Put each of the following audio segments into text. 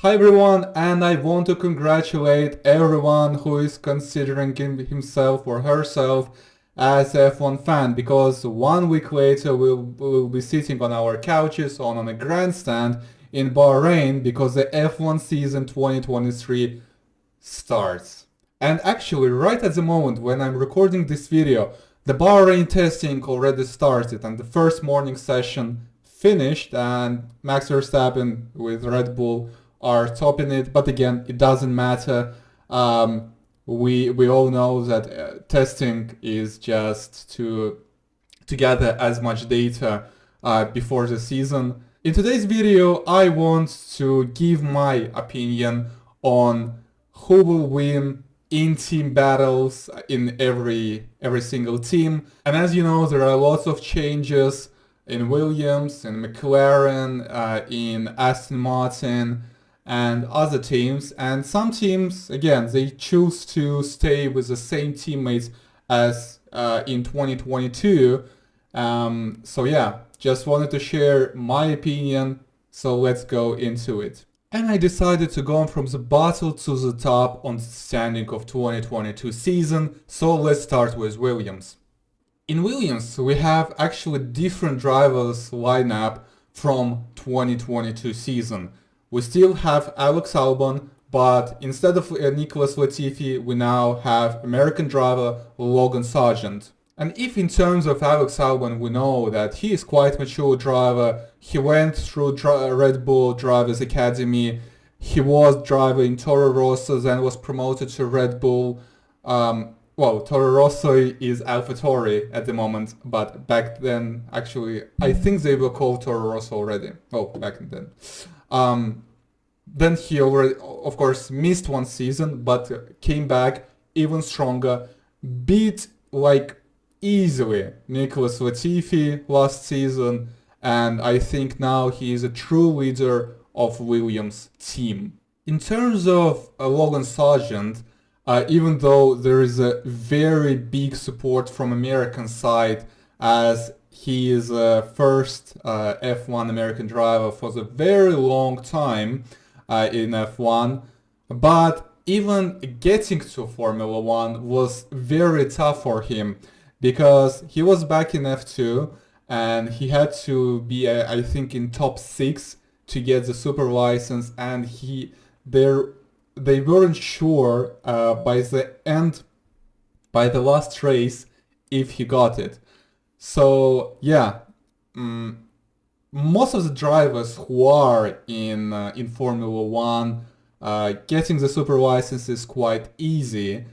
Hi everyone, and I want to congratulate everyone who is considering himself or herself as a F1 fan, because 1 week later we'll be sitting on our couches on a grandstand in Bahrain because the F1 season 2023 starts. And actually, right at the moment when I'm recording this video, the Bahrain testing already started and the first morning session finished, and Max Verstappen with Red Bull are topping it. But again, it doesn't matter. We all know that testing is just to gather as much data before the season. In today's video, I want to give my opinion on who will win in team battles in every single team. And as you know, there are lots of changes in Williams, in McLaren, in Aston Martin, and other teams. And some teams, again, they choose to stay with the same teammates as in 2022. So yeah, just wanted to share my opinion. So let's go into it. And I decided to go from the bottom to the top on the standing of 2022 season. So let's start with Williams. In Williams, we have actually different drivers lineup from 2022 season. We still have Alex Albon, but instead of Nicholas Latifi, we now have American driver Logan Sargent. And if in terms of Alex Albon, we know that he is quite mature driver, he went through Red Bull Drivers Academy, he was driver in Toro Rosso, then was promoted to Red Bull. Well, Toro Rosso is Alfa Tauri at the moment, but back then, actually, I think they were called Toro Rosso already. Oh, back then. Then he already, of course, missed one season, but came back even stronger, beat like easily Nicholas Latifi last season, and I think now he is a true leader of Williams' team. In terms of Logan Sargent, even though there is a very big support from American side, as he is a first F1 American driver for the very long time in F1, but even getting to Formula 1 was very tough for him because he was back in F2 and he had to be, I think, in top 6 to get the super license, and they weren't sure by the last race if he got it. So yeah, most of the drivers who are in Formula 1, getting the super license is quite easy,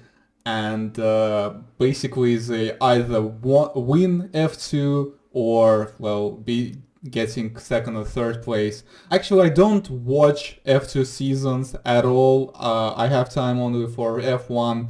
and basically they either win F2 or, well, be getting second or third place. Actually, I don't watch F2 seasons at all. I have time only for F1.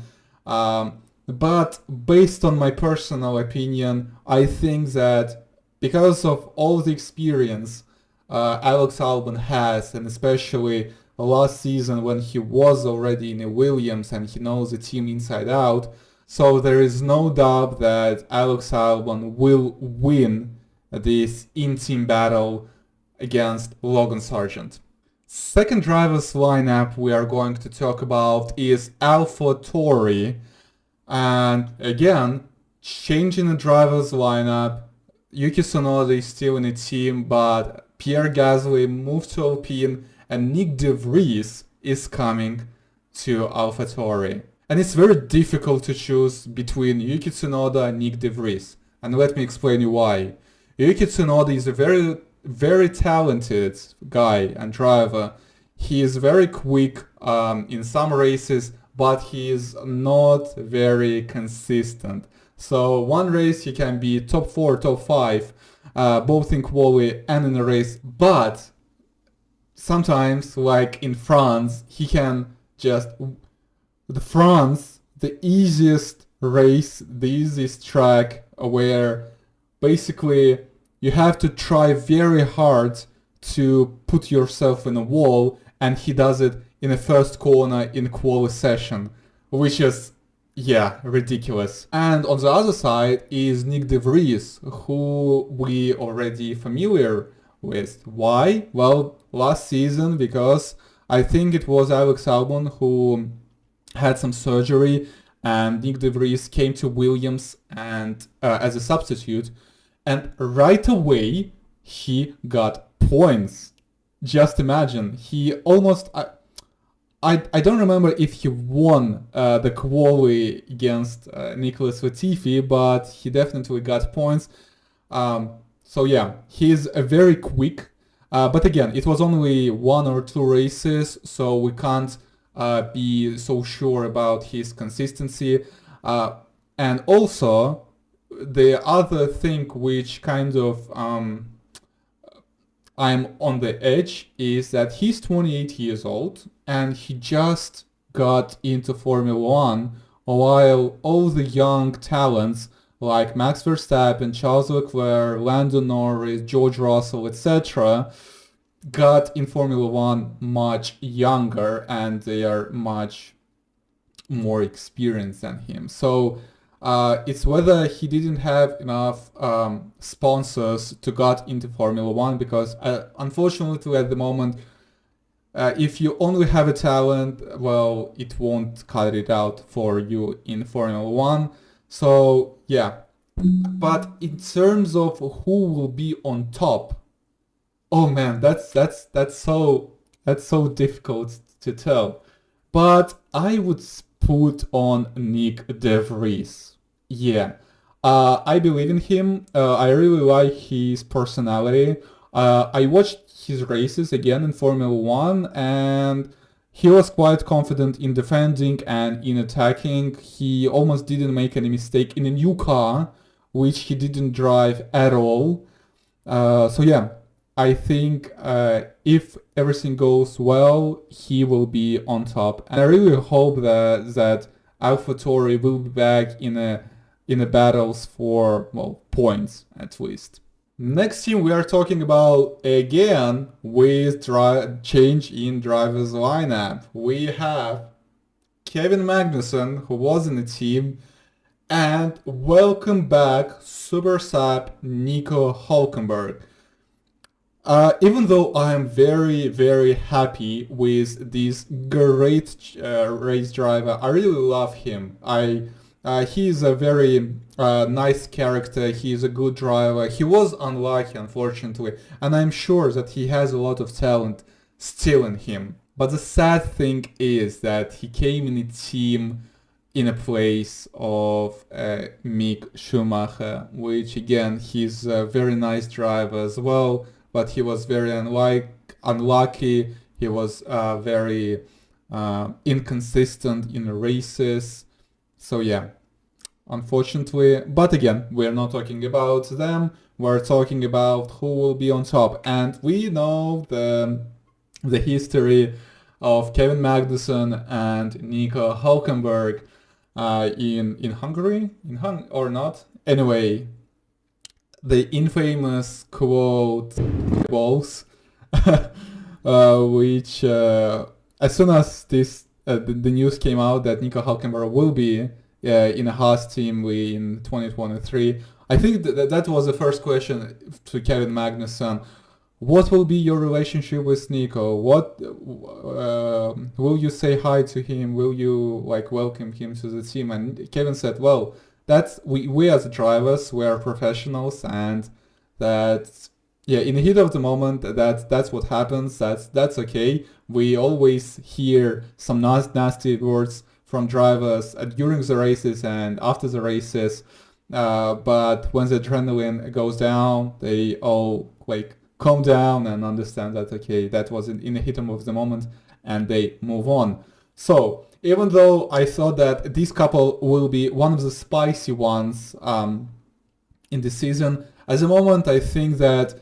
But based on my personal opinion, I think that because of all the experience Alex Albon has, and especially last season when he was already in a Williams and he knows the team inside out, so there is no doubt that Alex Albon will win this in-team battle against Logan Sargent. Second drivers lineup we are going to talk about is Alfa Tauri. And again, changing the drivers lineup, Yuki Tsunoda is still in the team, but Pierre Gasly moved to Alpine and Nick De Vries is coming to Alfa Tauri. And it's very difficult to choose between Yuki Tsunoda and Nick De Vries. And let me explain you why. Yuki Tsunoda is a very, very talented guy and driver. He is very quick in some races, but he is not very consistent. So one race he can be top 4, top 5, both in quali and in a race, but sometimes, like in France, he can just... the easiest race, the easiest track where basically you have to try very hard to put yourself in a wall, and he does it in the first corner in quali session, which is, yeah, ridiculous. And on the other side is Nick De Vries, who we already familiar with. Why? Well, last season, because I think it was Alex Albon who had some surgery, and Nick De Vries came to Williams and as a substitute, and right away he got points. Just imagine, he almost. I don't remember if he won the quali against Nicholas Latifi, but he definitely got points. So yeah, he's a very quick. But again, it was only 1 or 2 races, so we can't be so sure about his consistency. And also, the other thing which kind of I'm on the edge is that he's 28 years old and he just got into Formula One, while all the young talents like Max Verstappen, Charles Leclerc, Lando Norris, George Russell, etc. got in Formula One much younger and they are much more experienced than him. So it's whether he didn't have enough sponsors to get into Formula One, because unfortunately at the moment, if you only have a talent, well, it won't cut it out for you in Formula One. So yeah, but in terms of who will be on top, oh man, that's so difficult to tell. But I would put on Nick De Vries. Yeah, I believe in him. I really like his personality. I watched his races again in Formula One, and he was quite confident in defending and in attacking. He almost didn't make any mistake in a new car, which he didn't drive at all. So yeah, I think if everything goes well, he will be on top. And I really hope that AlphaTauri will be back in a battles for, well, points at least. Next team we are talking about again with change in drivers lineup. We have Kevin Magnussen, who was in the team, and welcome back Super Sap Nico Hülkenberg. Even though I am very, very happy with this great race driver, I really love him. He's a very nice character. He's a good driver. He was unlucky, unfortunately, and I'm sure that he has a lot of talent still in him. But the sad thing is that he came in a team in a place of Mick Schumacher, which again, he's a very nice driver as well, but he was very unlucky. He was very inconsistent in races. So yeah, unfortunately. But again, we're not talking about them. We're talking about who will be on top. And we know the history of Kevin Magnussen and Nico Hülkenberg in Hungary, or not. Anyway, the infamous quote balls, which as soon as this the news came out that Nico Hülkenberg will be in a Haas team in 2023, I think that was the first question to Kevin Magnussen. What will be your relationship with Nico? What will you say hi to him? Will you welcome him to the team? And Kevin said, "Well, that's we as drivers, we are professionals, and that in the heat of the moment, that's what happens. That's okay. We always hear some nasty words from drivers during the races and after the races, but when the adrenaline goes down, they all calm down and understand that okay, that was in the heat of the moment, and they move on." So even though I thought that this couple will be one of the spicy ones in the season, at the moment I think that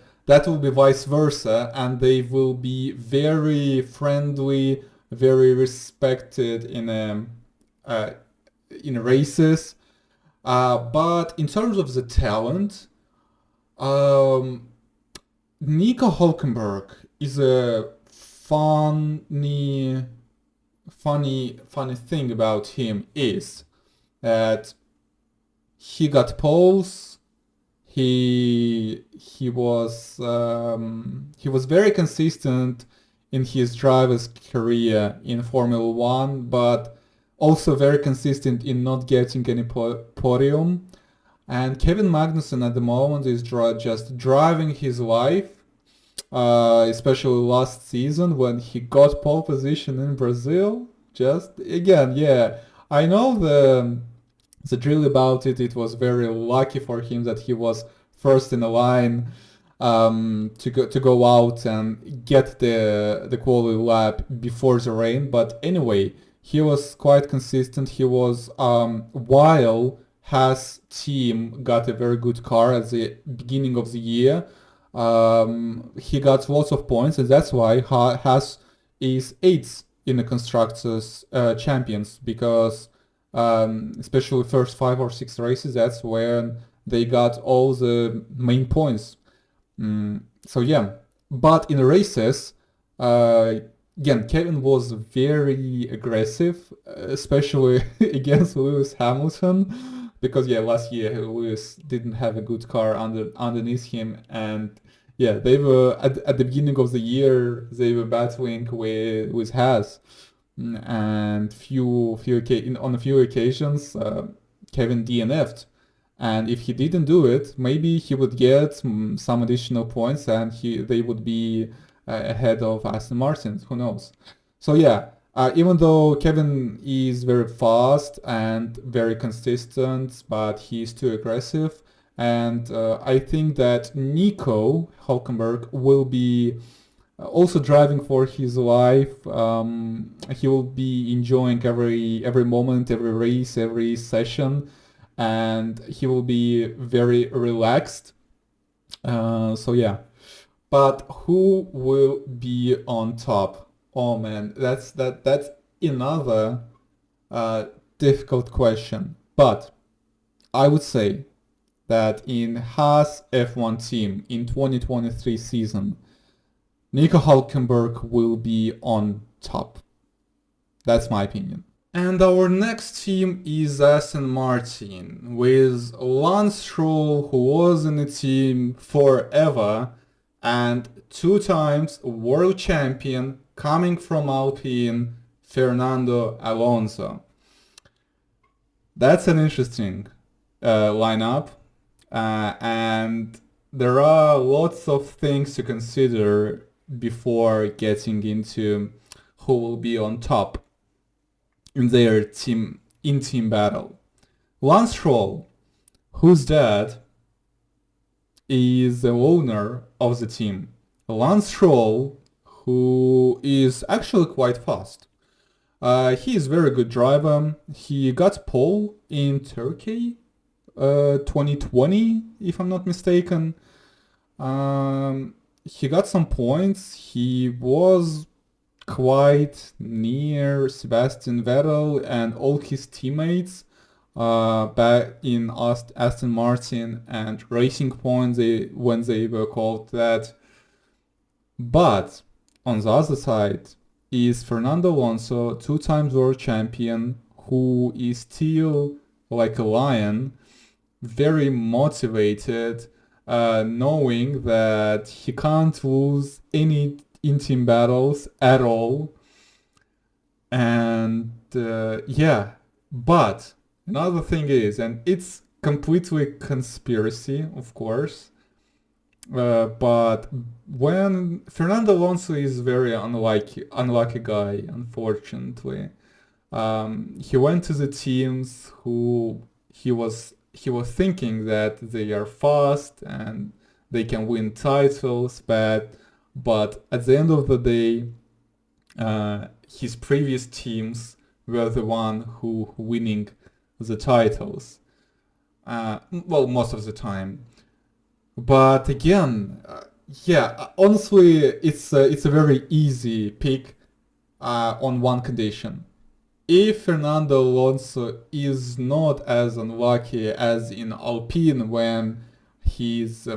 will be vice versa, and they will be very friendly, very respected in races. But in terms of the talent, Nico Hülkenberg is a funny thing about him is that he got poles. He was very consistent in his driver's career in Formula One, but also very consistent in not getting any podium. And Kevin Magnussen at the moment is just driving his life, especially last season when he got pole position in Brazil. Just again, yeah, I know the drill about it. It was very lucky for him that he was first in the line to go out and get the quality lap before the rain. But anyway, he was quite consistent. He was while Haas team got a very good car at the beginning of the year. He got lots of points, and that's why Haas is 8th in the constructors champions, because especially first 5 or 6 races, that's when they got all the main points. So yeah, but in the races, again, Kevin was very aggressive, especially against Lewis Hamilton, because yeah, last year Lewis didn't have a good car underneath him, and yeah, they were at the beginning of the year they were battling with Haas, and on a few occasions Kevin DNF'd. And if he didn't do it, maybe he would get some additional points and they would be ahead of Aston Martin. Who knows? So yeah, even though Kevin is very fast and very consistent, but he's too aggressive. And I think that Nico Hülkenberg will be also driving for his life. He will be enjoying every moment, every race, every session, and he will be very relaxed. So yeah, but who will be on top? Oh man, that's another difficult question. But I would say that in Haas F1 team in 2023 season, Nico Hülkenberg will be on top. That's my opinion. And our next team is Aston Martin, with Lance Stroll, who was in the team forever, and 2 times world champion coming from Alpine, Fernando Alonso. That's an interesting lineup, and there are lots of things to consider before getting into who will be on top in their team battle. Lance Stroll, whose dad is the owner of the team. Lance Stroll, who is actually quite fast. He is a very good driver. He got pole in Turkey 2020, if I'm not mistaken. He got some points. He was quite near Sebastian Vettel and all his teammates back in Aston Martin and Racing Point when they were called that. But on the other side is Fernando Alonso, 2 times world champion, who is still like a lion, very motivated, knowing that he can't lose any in-team battles at all. And yeah, but another thing is, and it's completely conspiracy, of course, but when Fernando Alonso is very unlucky guy, unfortunately. He went to the teams who he was thinking that they are fast and they can win titles, but at the end of the day, his previous teams were the one who winning the titles. Well, most of the time. But again, yeah, honestly, it's a very easy pick on one condition. If Fernando Alonso is not as unlucky as in Alpine when his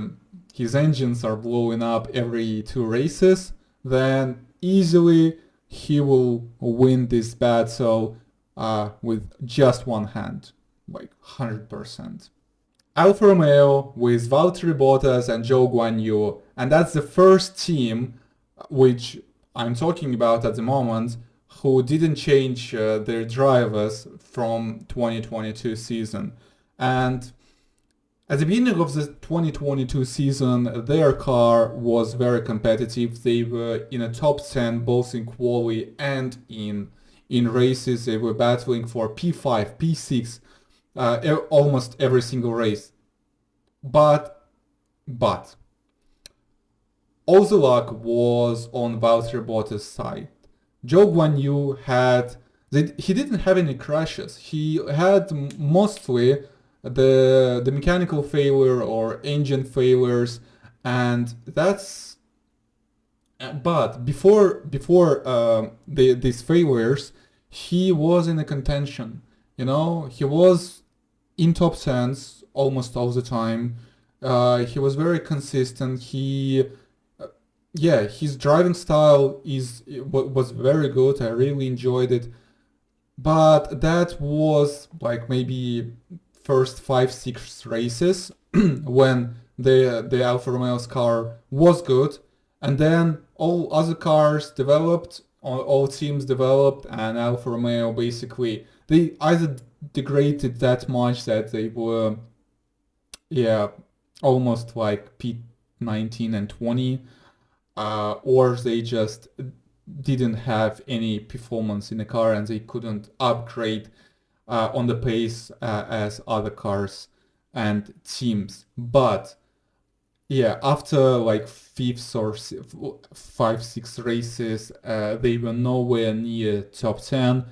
engines are blowing up every 2 races, then easily he will win this battle with just one hand, like 100%. Alfa Romeo with Valtteri Bottas and Zhou Guanyu, and that's the first team which I'm talking about at the moment, who didn't change their drivers from 2022 season. And at the beginning of the 2022 season, their car was very competitive. They were in a top 10 both in quali and in races. They were battling for P5, P6, almost every single race. But all the luck was on Valtteri Bottas' side. Zhou Guanyu he didn't have any crashes. He had mostly the mechanical failure or engine failures, and that's. But before these failures, he was in a contention. He was in top tens almost all the time. He was very consistent. His driving style was very good. I really enjoyed it. But that was like maybe first 5-6 races when the Alfa Romeo's car was good, and then all other cars developed, all teams developed, and Alfa Romeo basically they either degraded that much that they were almost like P19 and 20, or they just didn't have any performance in the car and they couldn't upgrade on the pace as other cars and teams. But after like 5-6 races, they were nowhere near top 10,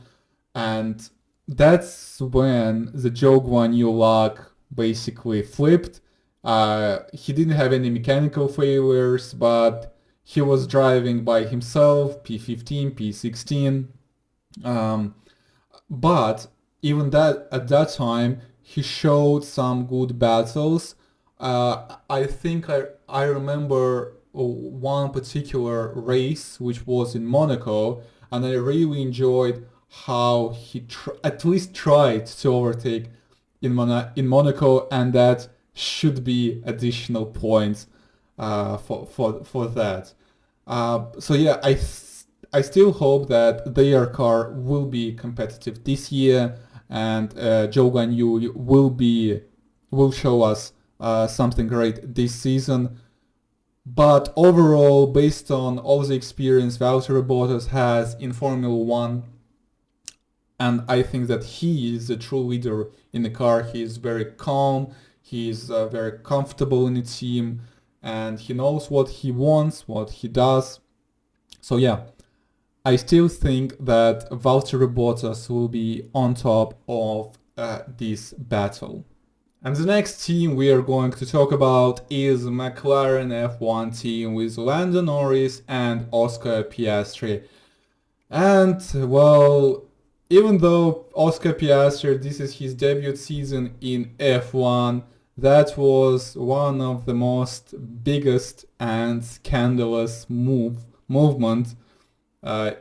and that's when the Zhou Guanyu luck basically flipped. He didn't have any mechanical failures, but he was driving by himself, P15, P16. But even that at that time, he showed some good battles. I think I remember one particular race, which was in Monaco, and I really enjoyed how he at least tried to overtake in Monaco, and that should be additional points for that. I still hope that their car will be competitive this year, and Zhou Guanyu will show us something great this season. But overall, based on all the experience Valtteri Bottas has in Formula 1, and I think that he is a true leader in the car. He is very calm, he is very comfortable in the team, and he knows what he wants, what he does. So I still think that Valtteri Bottas will be on top of this battle. And the next team we are going to talk about is McLaren F1 team with Lando Norris and Oscar Piastri. And well, even though Oscar Piastri, this is his debut season in F1, that was one of the most biggest and scandalous movement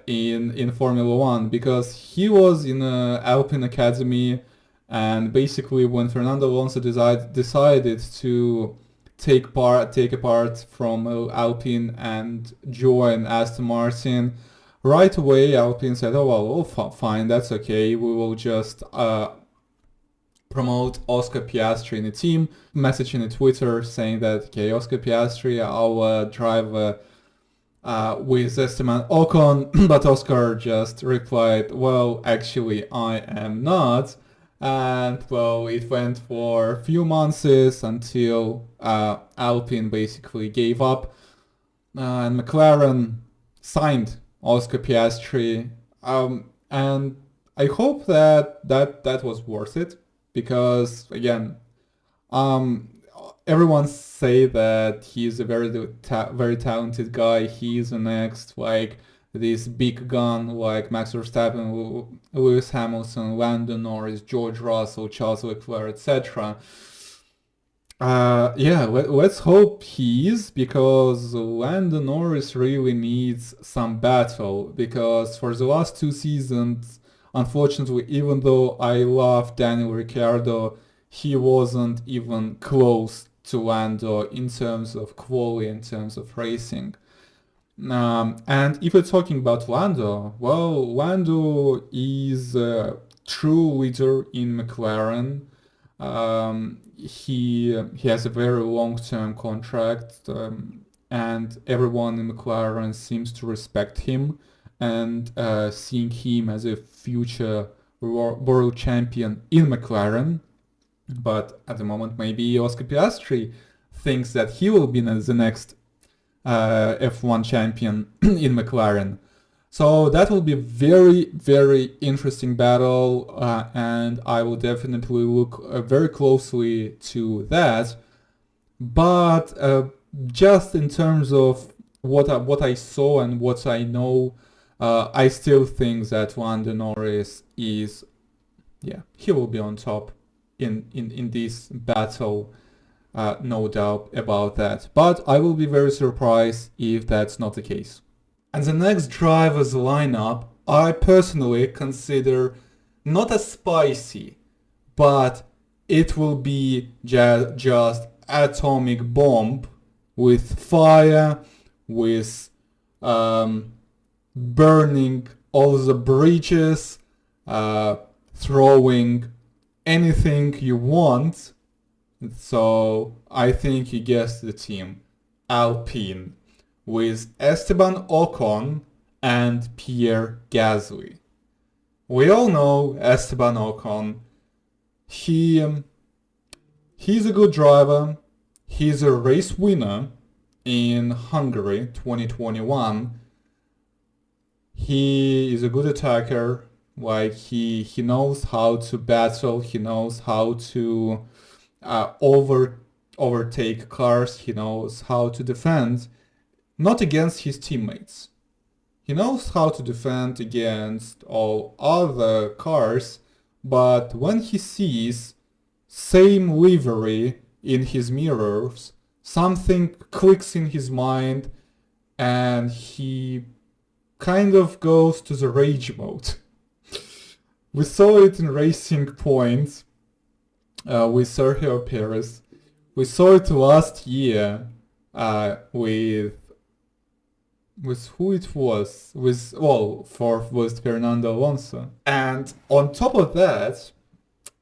in Formula 1, because he was in Alpine Academy, and basically when Fernando Alonso decided to take a part from Alpine and join Aston Martin, right away Alpine said, fine, that's okay, we will just promote Oscar Piastri in the team, messaging in Twitter saying that, okay, Oscar Piastri, our driver with Esteban Ocon, but Oscar just replied, well, actually I am not. And well, it went for a few months until Alpine basically gave up, and McLaren signed Oscar Piastri, and I hope that was worth it, because again, everyone say that he's a very talented guy. He's the next this big gun like Max Verstappen, Lewis Hamilton, Lando Norris, George Russell, Charles Leclerc, etc. Let's hope he is, because Lando Norris really needs some battle, because for the last 2 seasons, unfortunately, even though I love Daniel Ricciardo, he wasn't even close to Lando in terms of quality, in terms of racing. And if we're talking about Lando, well, Lando is a true leader in McLaren. He has a very long-term contract, and everyone in McLaren seems to respect him and seeing him as a future world champion in McLaren. But at the moment, maybe Oscar Piastri thinks that he will be the next F1 champion in McLaren. So that will be very, very interesting battle, and I will definitely look very closely to that. But just in terms of what I saw and what I know, I still think that Lando Norris is, yeah, he will be on top in this battle. No doubt about that. But I will be very surprised if that's not the case. And the next drivers lineup, I personally consider not as spicy, but it will be just atomic bomb with fire, with burning all the bridges, throwing anything you want. So I think you guessed the team. Alpine, with Esteban Ocon and Pierre Gasly. We all know Esteban Ocon. He's a good driver. He's a race winner in Hungary 2021. He is a good attacker. Like he knows how to battle. He knows how to overtake cars. He knows how to defend. Not against his teammates. He knows how to defend against all other cars, but when he sees same livery in his mirrors, something clicks in his mind and he kind of goes to the rage mode. We saw it in Racing Point with Sergio Perez. We saw it last year with who it was, fourth was Fernando Alonso. And on top of that,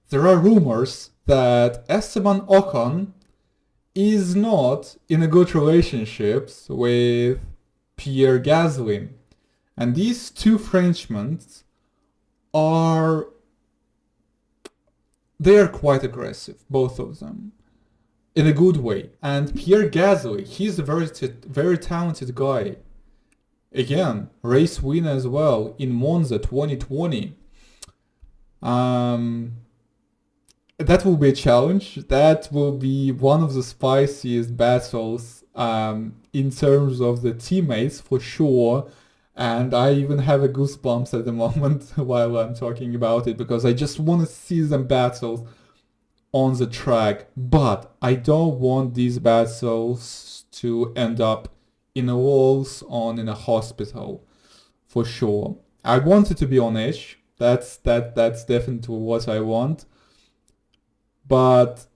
there are rumors that Esteban Ocon is not in a good relationships with Pierre Gasly. And these two Frenchmen they are quite aggressive, both of them, in a good way. And Pierre Gasly, he's a very talented guy. Again, race winner as well in Monza 2020. That will be a challenge. That will be one of the spiciest battles in terms of the teammates for sure. And I even have a goosebumps at the moment while I'm talking about it because I just want to see them battles on the track. But I don't want these battles to end up in a walls in a hospital, for sure. I want it to be on edge. That's definitely what I want. But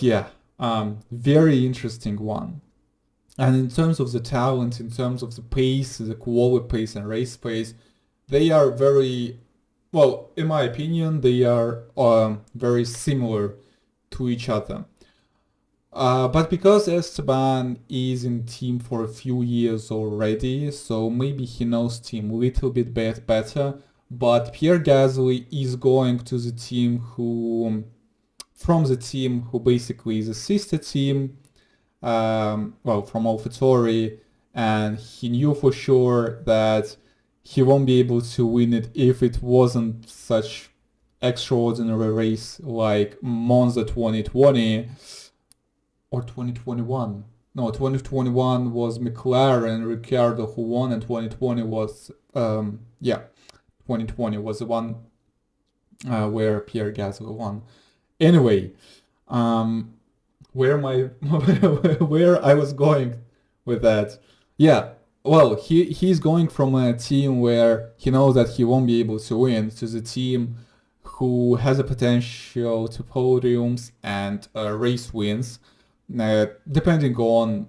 yeah, very interesting one. And in terms of the talent, in terms of the pace, the quality pace and race pace, they are very, well, in my opinion, they are very similar to each other. But because Esteban is in team for a few years already, so maybe he knows team a little bit better. But Pierre Gasly is going to the team from the team who basically is a sister team, from AlphaTauri, and he knew for sure that he won't be able to win it if it wasn't such extraordinary race like Monza 2020. Or 2021. No, 2021 was McLaren, Ricciardo who won, and 2020 was, 2020 was the one where Pierre Gasly won. Anyway, where I was going with that? Yeah, well, he's going from a team where he knows that he won't be able to win to the team who has a potential to podiums and race wins. Depending on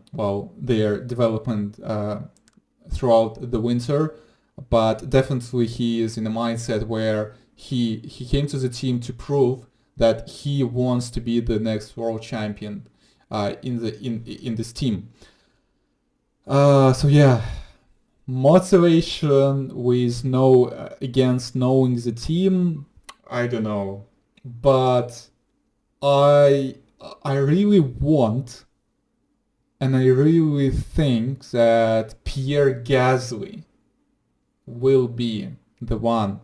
their development throughout the winter, but definitely he is in a mindset where he came to the team to prove that he wants to be the next world champion in this team. So yeah, motivation with against knowing the team, I don't know, but I really want, and I really think that Pierre Gasly will be the one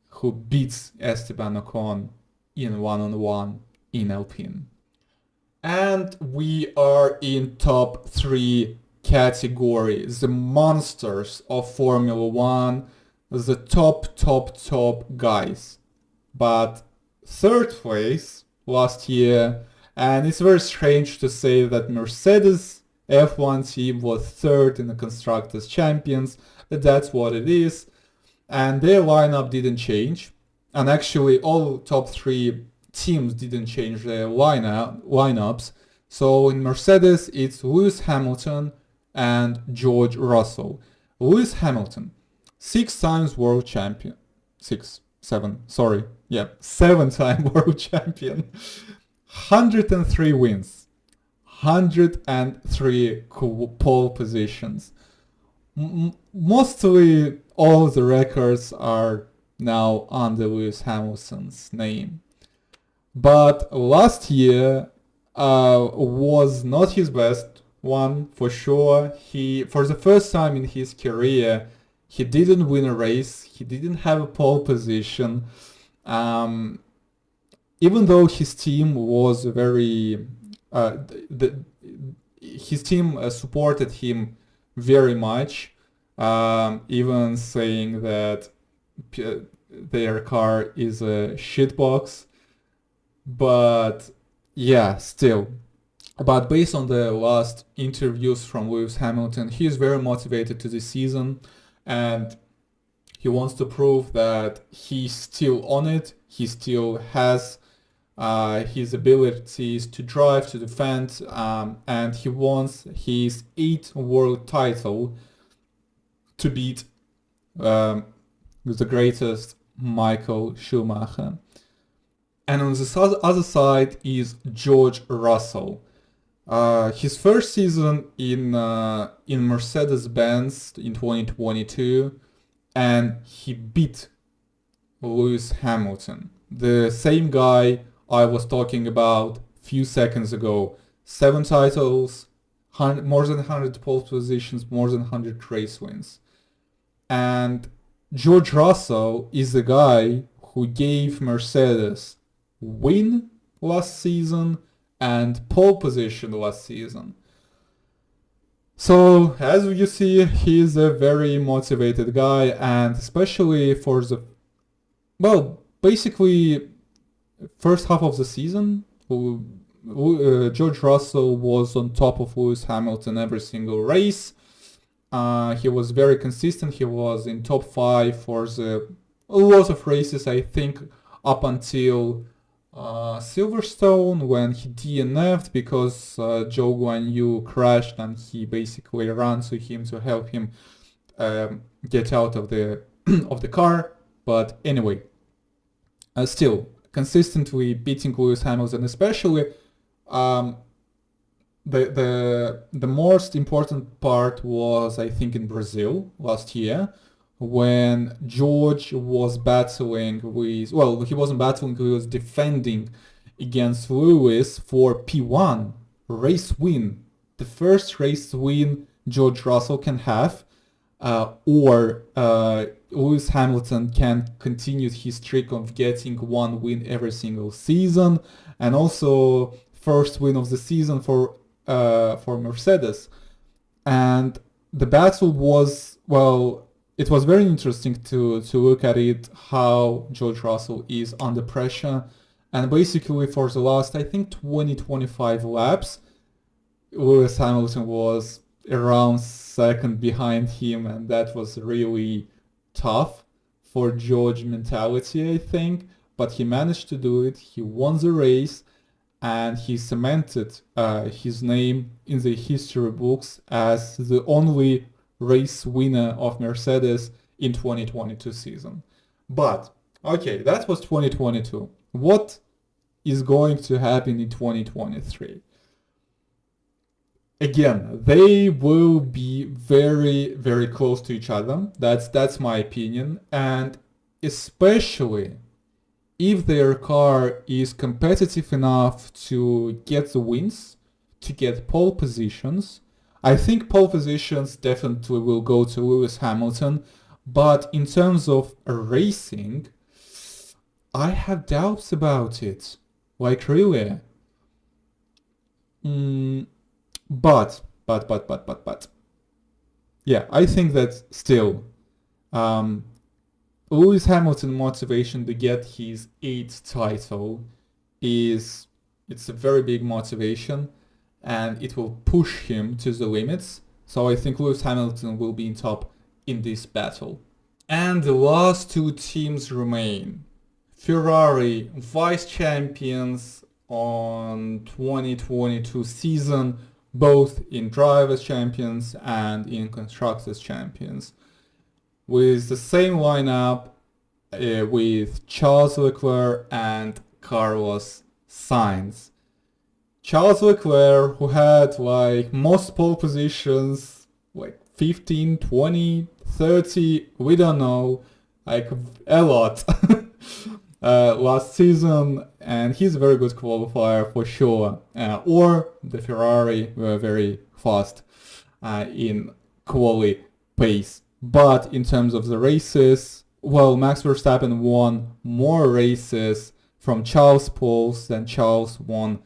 who beats Esteban Ocon in one-on-one in Alpine. And we are in top 3 category, the monsters of Formula 1, the top guys. But third place last year, and it's very strange to say that Mercedes F1 team was third in the Constructors' Champions, but that's what it is. And their lineup didn't change. And actually all top 3 teams didn't change their lineups. So in Mercedes, it's Lewis Hamilton and George Russell. Lewis Hamilton, 6 times world champion. 7-time world champion. 103 wins. 103 pole positions. Mostly all the records are now under Lewis Hamilton's name. But last year was not his best one, for sure. For the first time in his career, he didn't win a race. He didn't have a pole position. Even though his team was very... his team supported him very much, even saying that their car is a shitbox. But yeah, still. But based on the last interviews from Lewis Hamilton, he is very motivated to this season, and he wants to prove that he's still on it. He still has his abilities to drive, to defend, and he wants his 8th world title to beat the greatest Michael Schumacher. And on the other side is George Russell. His first season in Mercedes-Benz in 2022, and he beat Lewis Hamilton, the same guy I was talking about a few seconds ago. 7 titles, more than 100 pole positions, more than 100 race wins. And George Russell is the guy who gave Mercedes win last season and pole position last season. So as you see, he's a very motivated guy, and especially for the, basically first half of the season, George Russell was on top of Lewis Hamilton every single race. He was very consistent. He was in top 5 for a lot of races, I think, up until Silverstone, when he DNF'd because Zhou Guanyu crashed, and he basically ran to him to help him get out of the of the car. But anyway, still consistently beating Lewis Hamilton, especially the most important part was, I think, in Brazil last year, when George was battling with, he wasn't battling, he was defending against Lewis for P1 race win, the first race win George Russell can have, or Lewis Hamilton can continue his streak of getting 1 win every single season, and also first win of the season for Mercedes. And the battle was, it was very interesting to look at it, how George Russell is under pressure. And basically for the last, I think, 20-25 laps, Lewis Hamilton was around second behind him, and that was really tough for George mentality, I think. But he managed to do it, he won the race, and he cemented his name in the history books as the only race winner of Mercedes in 2022 season. But, okay, that was 2022. What is going to happen in 2023? Again, they will be very, very close to each other. That's my opinion. And especially if their car is competitive enough to get the wins, to get pole positions. I think pole positions definitely will go to Lewis Hamilton, but in terms of racing, I have doubts about it. Like, really. But. Yeah, I think that still, Lewis Hamilton's motivation to get his 8th title it's a very big motivation, and it will push him to the limits. So I think Lewis Hamilton will be in top in this battle. And the last two teams remain. Ferrari, vice champions on 2022 season, both in drivers champions and in constructors champions, with the same lineup with Charles Leclerc and Carlos Sainz. Charles Leclerc, who had like most pole positions, like 15, 20, 30, we don't know, like a lot last season, and he's a very good qualifier for sure. Or the Ferrari were very fast in quali pace. But in terms of the races, well, Max Verstappen won more races from Charles' poles than Charles won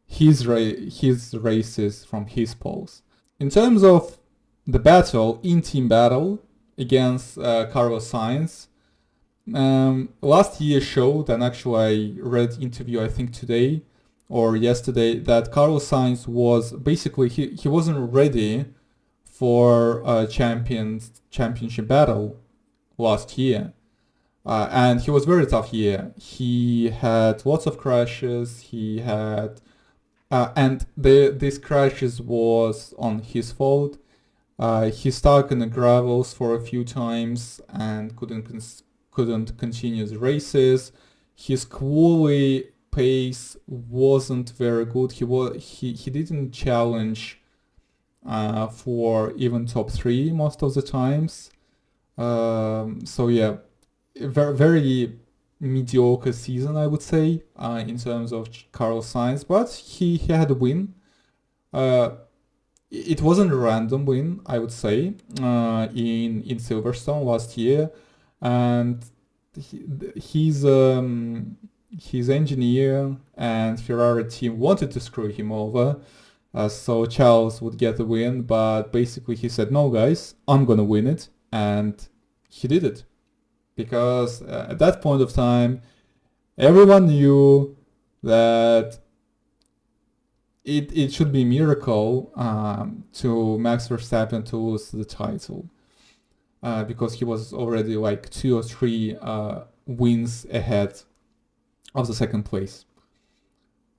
his races from his poles. In terms of the battle, in-team battle against Carlos Sainz, last year showed, and actually I read interview I think today or yesterday, that Carlos Sainz was basically, he wasn't ready for a championship battle last year. And he was very tough year. He had lots of crashes. He had, and these crashes was on his fault. He stuck in the gravels for a few times and couldn't continue the races. His quali pace wasn't very good. He didn't challenge for even top 3 most of the times. So yeah, very, very mediocre season, I would say, in terms of Carlos Sainz, but he had a win. It wasn't a random win, I would say, in Silverstone last year, and his engineer and Ferrari team wanted to screw him over, so Charles would get the win, but basically he said, no guys, I'm gonna win it, and he did it. Because at that point of time, everyone knew that it should be a miracle to Max Verstappen to lose the title. Because he was already like 2 or 3 wins ahead of the second place.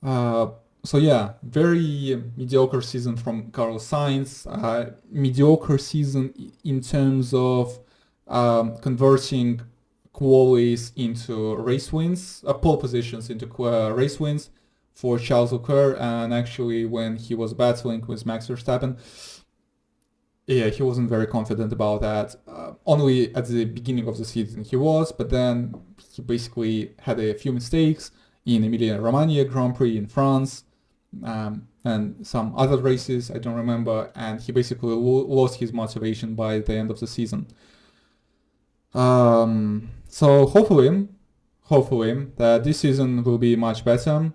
So yeah, very mediocre season from Carlos Sainz. Mediocre season in terms of converting qualies into race wins, pole positions into race wins for Charles Leclerc. And actually, when he was battling with Max Verstappen, yeah, he wasn't very confident about that. Only at the beginning of the season he was, but then he basically had a few mistakes in Emilia-Romagna Grand Prix in France, and some other races, I don't remember, and he basically lost his motivation by the end of the season. So hopefully that this season will be much better,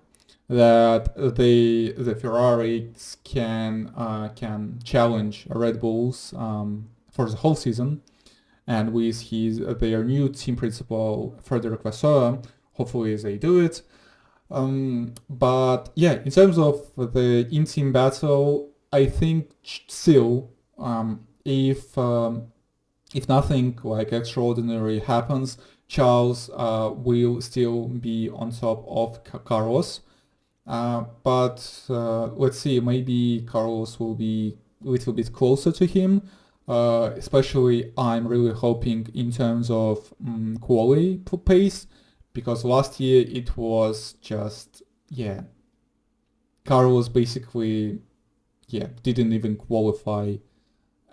that the Ferraris can challenge Red Bulls for the whole season, and with their new team principal Frederic Vasseur, hopefully they do it. But yeah, in terms of the in-team battle, I think still, if nothing like extraordinary happens, Charles will still be on top of Carlos. But let's see, maybe Carlos will be a little bit closer to him. Especially I'm really hoping in terms of quality pace, because last year it was just, yeah, Carlos basically, yeah, didn't even qualify,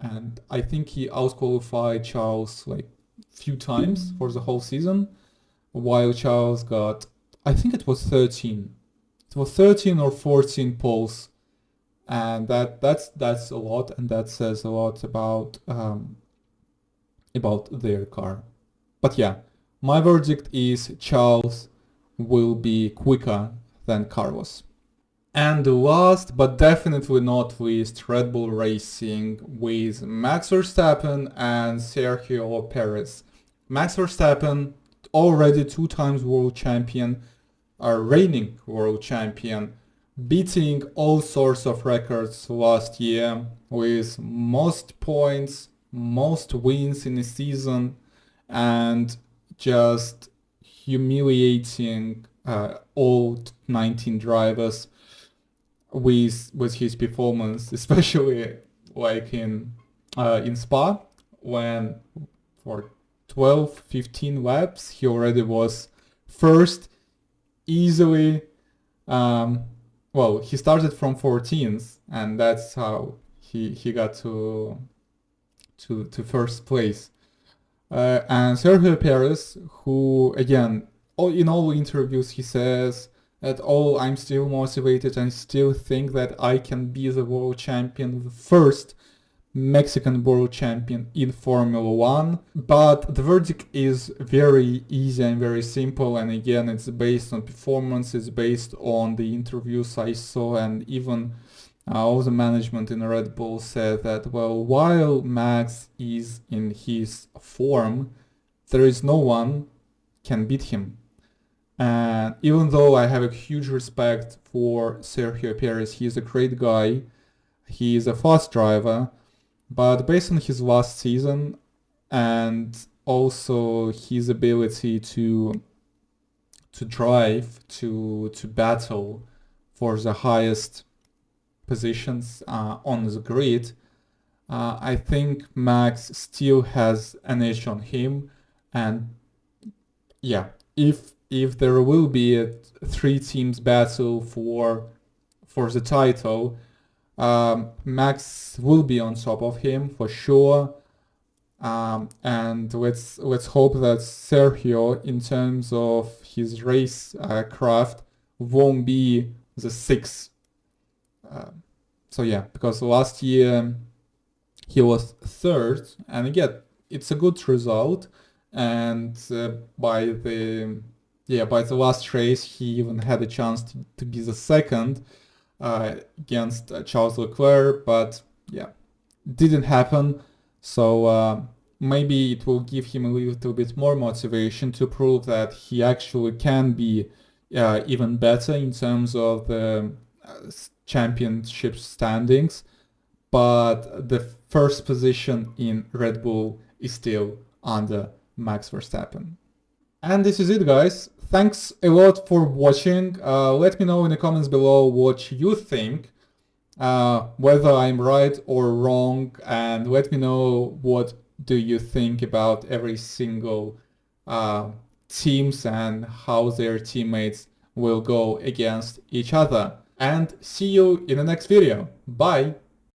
and I think he outqualified Charles like few times for the whole season, while Charles got, I think it was 13. It was 13 or 14 poles, and that's a lot, and that says a lot about their car. But yeah, my verdict is Charles will be quicker than Carlos. And last but definitely not least, Red Bull Racing with Max Verstappen and Sergio Perez. Max Verstappen, already 2 times world champion, a reigning world champion, beating all sorts of records last year with most points, most wins in a season, and just humiliating all 19 drivers with his performance, especially like in Spa, when for 12, 15 laps he already was first easily. Well, he started from 14th, and that's how he got to first place. And Sergio Perez, who again, in all interviews he says that, oh, I'm still motivated and still think that I can be the world champion, the first Mexican world champion in Formula 1. But the verdict is very easy and very simple, and again, it's based on performance, it's based on the interviews I saw, and even all the management in Red Bull said that, well, while Max is in his form, there is no one can beat him. And even though I have a huge respect for Sergio Perez, he's a great guy, he is a fast driver, but based on his last season and also his ability to drive, to battle for the highest positions on the grid, I think Max still has an edge on him. And yeah, if there will be a 3 teams battle for the title, Max will be on top of him for sure. And let's hope that Sergio, in terms of his race craft, won't be the 6th. So yeah, because last year he was 3rd, and again, it's a good result. And by the last race, he even had a chance to be the 2nd against Charles Leclerc, but yeah, didn't happen. So maybe it will give him a little bit more motivation to prove that he actually can be even better in terms of the championship standings. But the first position in Red Bull is still under Max Verstappen. And this is it, guys. Thanks a lot for watching. Let me know in the comments below what you think, whether I'm right or wrong, and let me know what do you think about every single teams and how their teammates will go against each other. And see you in the next video. Bye!